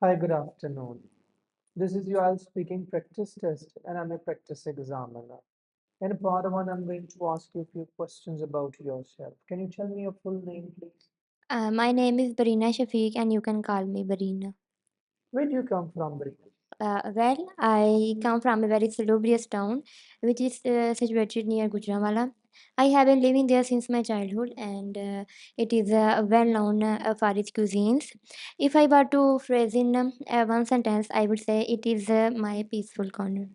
Hi, good afternoon. This is your speaking practice test, and I'm a practice examiner. In part one, I'm going to ask you a few questions about yourself. Can you tell me your full name, please? My name is Barina Shafiq, and you can call me Barina. Where do you come from, Brina? I come from a very salubrious town, which is situated near Gujranwala. I have been living there since my childhood, and it is well known for its cuisines. If I were to phrase in one sentence, I would say it is my peaceful corner.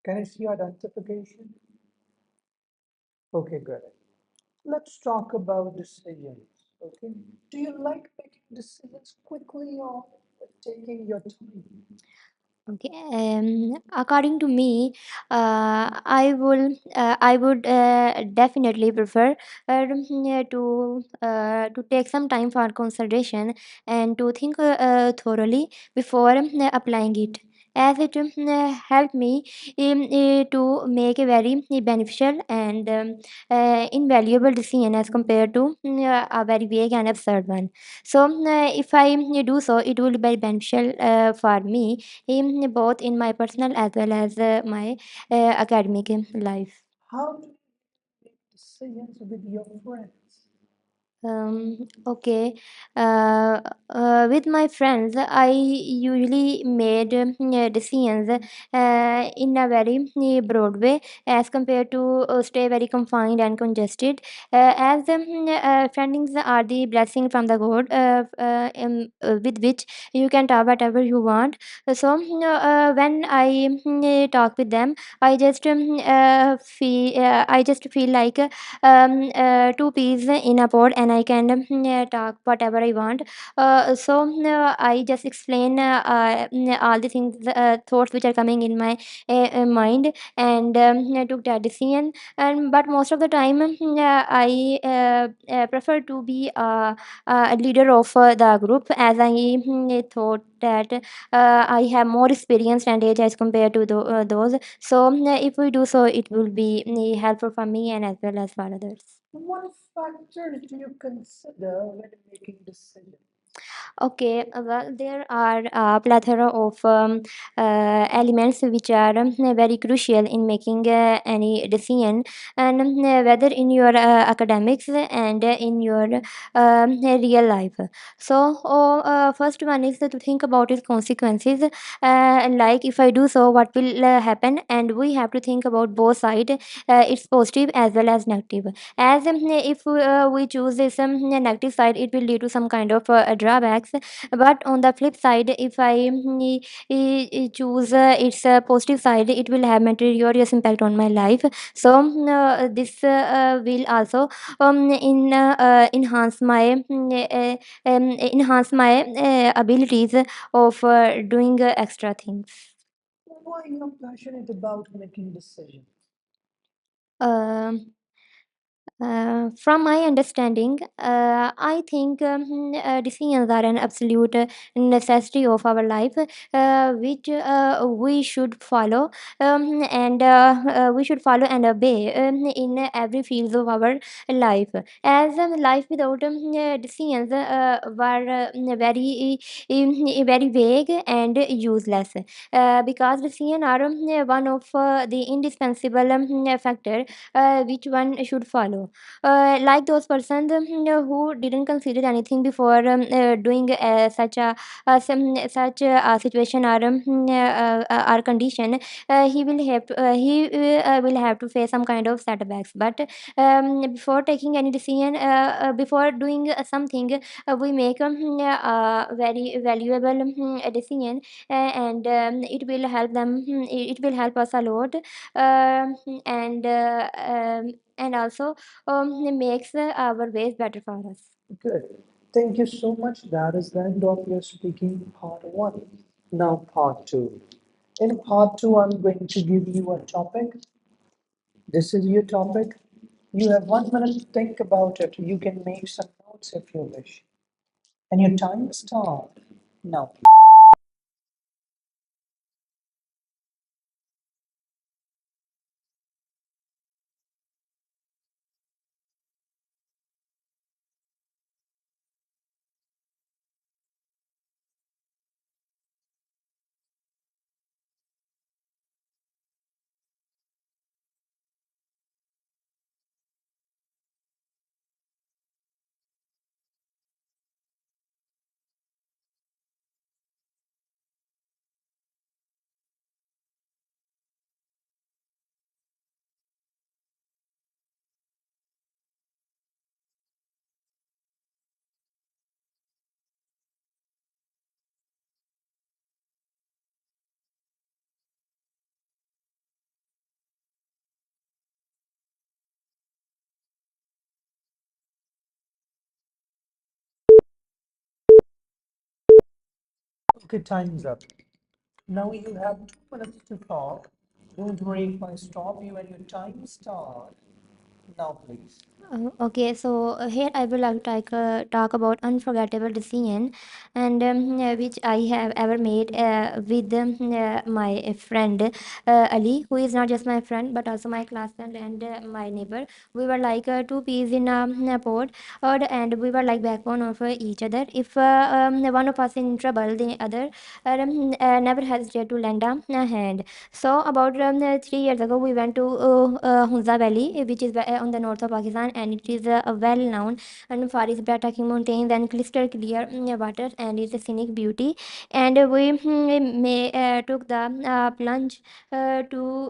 Can I see your identification? Okay, good. Let's talk about decisions. Okay. Do you like making decisions quickly or taking your time? Okay. According to me, I would definitely prefer to take some time for consideration and to think thoroughly before applying it, as it helped me to make a very beneficial and invaluable decision as compared to a very vague and absurd one. So, if I do so, it will be beneficial for me both in my personal as well as my academic life. How do you make decisions with your friends? Okay. With my friends, I usually made decisions in a very broad way as compared to stay very confined and congested. As friends are the blessing from the God, with which you can talk whatever you want. So, when I talk with them, I just feel like two peas in a pod, and I can talk whatever I want. I just explain all the things, thoughts which are coming in my mind, and I took that decision. And but most of the time, I prefer to be a leader of the group, as I thought that I have more experience and age as compared to those. So, if we do so, it will be helpful for me and as well as for others. What factors do you consider when making decisions? Okay, well, there are a plethora of elements which are very crucial in making any decision, and whether in your academics and in your real life. So, first one is to think about its consequences. Like, if I do so, what will happen? And we have to think about both sides, it's positive as well as negative. As if we choose this negative side, it will lead to some kind of drawbacks. But on the flip side, if I choose its positive side, it will have material impact on my life. So, this will also enhance my abilities of doing extra things. Why you're passionate about making decisions? um from my understanding, I think decisions are an absolute necessity of our life, which we should follow, and we should follow and obey in every field of our life. As life without decisions were very vague and useless, because decisions are one of the indispensable factor which one should follow, like those persons who didn't consider anything before doing such a situation or condition. He will have to face some kind of setbacks, but before taking any decision, before doing something, we make a very valuable decision, and it will help us a lot, and also makes our ways better for us. Good. Thank you so much. That is the end of your speaking part one. Now, part two. In part two, I'm going to give you a topic. This is your topic. You have 1 minute to think about it. You can make some notes if you wish. And your time starts now. Okay, time's up. Now you have 2 minutes to talk. Don't worry if I stop you when your time starts. Now, please. Okay, so here I would like to talk about unforgettable decision, and which I have ever made with my friend Ali, who is not just my friend but also my classmate and my neighbor. We were like two peas in a pod, and we were like backbone of each other. If one of us in trouble, the other never hesitated to lend a hand. So about 3 years ago, we went to Hunza Valley, which is on the north of Pakistan, and it is well known and for its breathtaking mountains and crystal clear water and its scenic beauty. And we took the plunge to do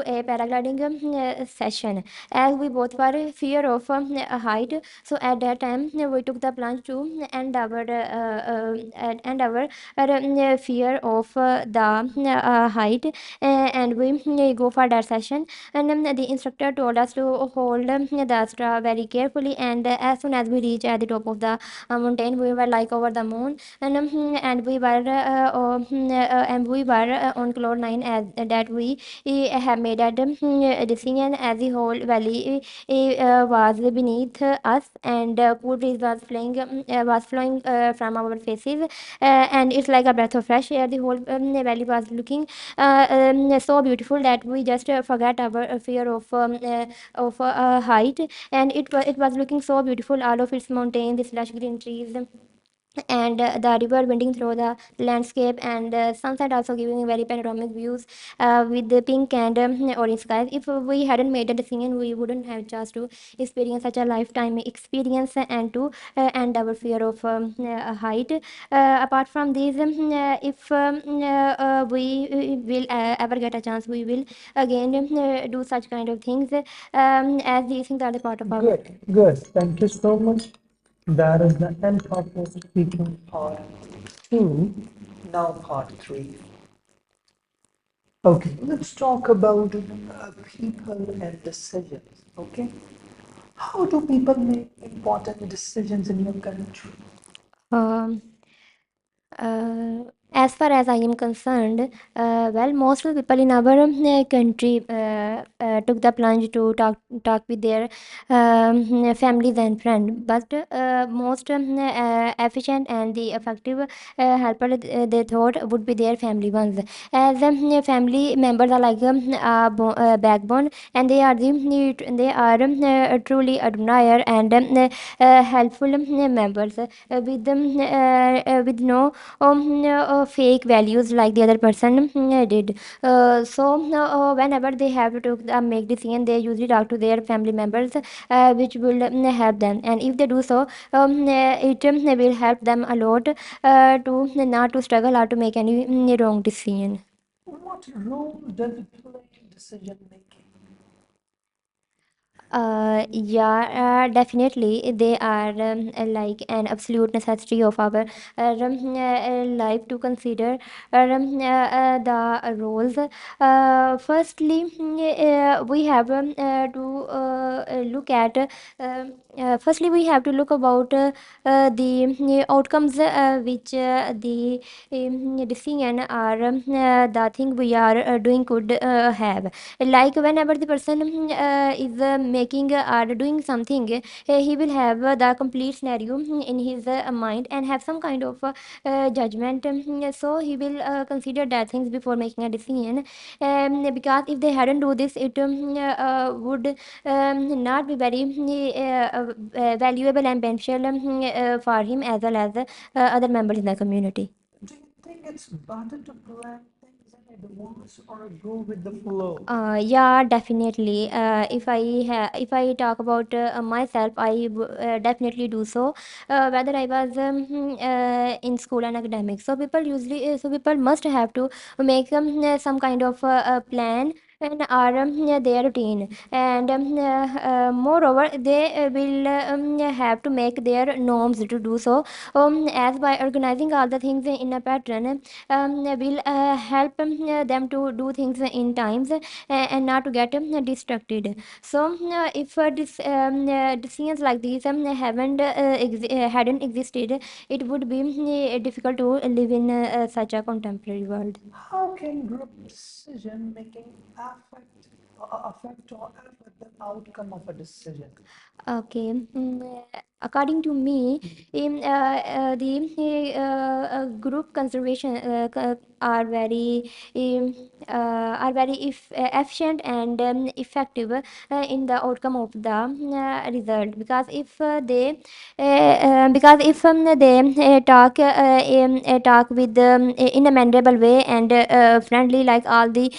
a paragliding session, as we both were fear of height. So at that time, we took the plunge to and our fear of the height, and we go for that session. And the instructor told us to hold the straw very carefully, and as soon as we reach at the top of the mountain, we were like over the moon. And we were on cloud nine, as that we have made that decision, as the whole valley was beneath us, and cool breeze was flowing from our faces, and it's like a breath of fresh air. The whole valley was looking so beautiful that we just forgot our fear of height, and it was looking so beautiful, all of its mountains, these lush green trees, and the river winding through the landscape, and sunset also giving very panoramic views with the pink and orange skies. If we hadn't made a decision, we wouldn't have chance to experience such a lifetime experience, and to and our fear of height. Apart from these, if we will ever get a chance, we will again do such kind of things, as these things are the part of our. Good, good. Thank you so much. That is the end of the speaking part 2. Now part 3. Okay, let's talk about people and decisions. Okay, how do people make important decisions in your country? Um, Uh, as far as I am concerned, well, most of the people in our country took the plunge to talk with their families and friends. But most efficient and the effective helper they thought would be their family ones, as family members are like a backbone, and they are truly admire and helpful members with no fake values like the other person did. So whenever they have to make decision, they usually talk to their family members, which will help them. And if they do so, it will help them a lot to not to struggle or to make any wrong decision. What role does it play in decision making? Definitely. They are like an absolute necessity of our life to consider the roles. Firstly, we have to look at. Firstly, we have to look about the outcomes which the decision or the thing we are doing could have. Like whenever the person is making or doing something, he will have the complete scenario in his mind and have some kind of judgment. So he will consider that things before making a decision, because if they hadn't do this, it would not be very valuable and beneficial for him as well as other members in the community. Do you think it's better to plan things in advance or go with the flow? Yeah, definitely. If I talk about myself, definitely do so. Whether I was in school and academics, so people must have to make some kind of plan and are their routine, and moreover they will have to make their norms to do so, as by organizing all the things in a pattern will help them to do things in times, and not to get distracted. So if decisions like these hadn't existed, it would be difficult to live in such a contemporary world. How can group decision making affect or affect the outcome of a decision? Okay. According to me, the group conservation are very efficient and effective in the outcome of the result, because if they talk with in a memorable way and friendly, like all the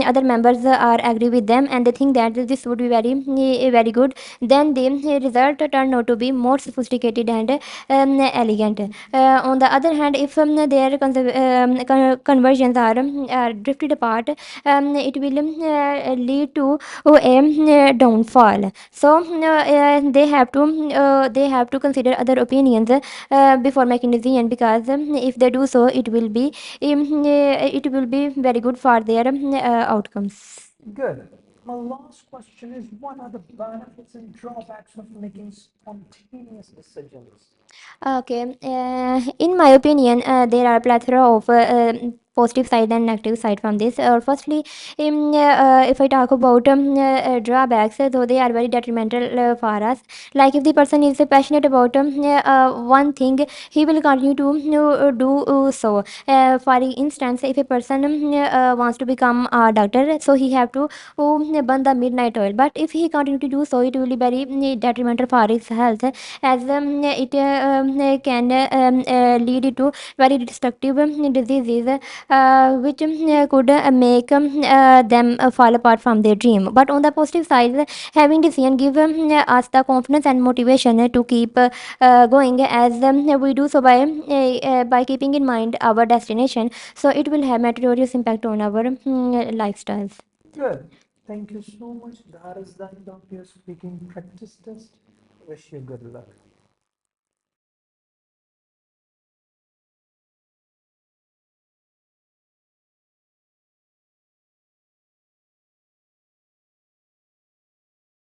other members are agree with them, and they think that this would be very good, then the result turned out to be more sophisticated and elegant. On the other hand, if their conversions are drifted apart, it will lead to a downfall. So they have to consider other opinions before making decision, because if they do so, it will be very good for their outcomes. Good. My last question is, what are the benefits and drawbacks of making spontaneous decisions? Okay, in my opinion, there are plethora of positive side and negative side from this. Firstly, if I talk about drawbacks, though they are very detrimental for us. Like if the person is passionate about one thing, he will continue to do so. For instance, if a person wants to become a doctor, so he have to burn the midnight oil. But if he continue to do so, it will be very detrimental for his health, as it can lead to very destructive diseases, which could make them fall apart from their dream. But on the positive side, having decision give us the confidence and motivation to keep going, as we do so by keeping in mind our destination, so it will have material impact on our lifestyles. Good. Thank you so much. That is the end of your speaking practice test. Wish you good luck.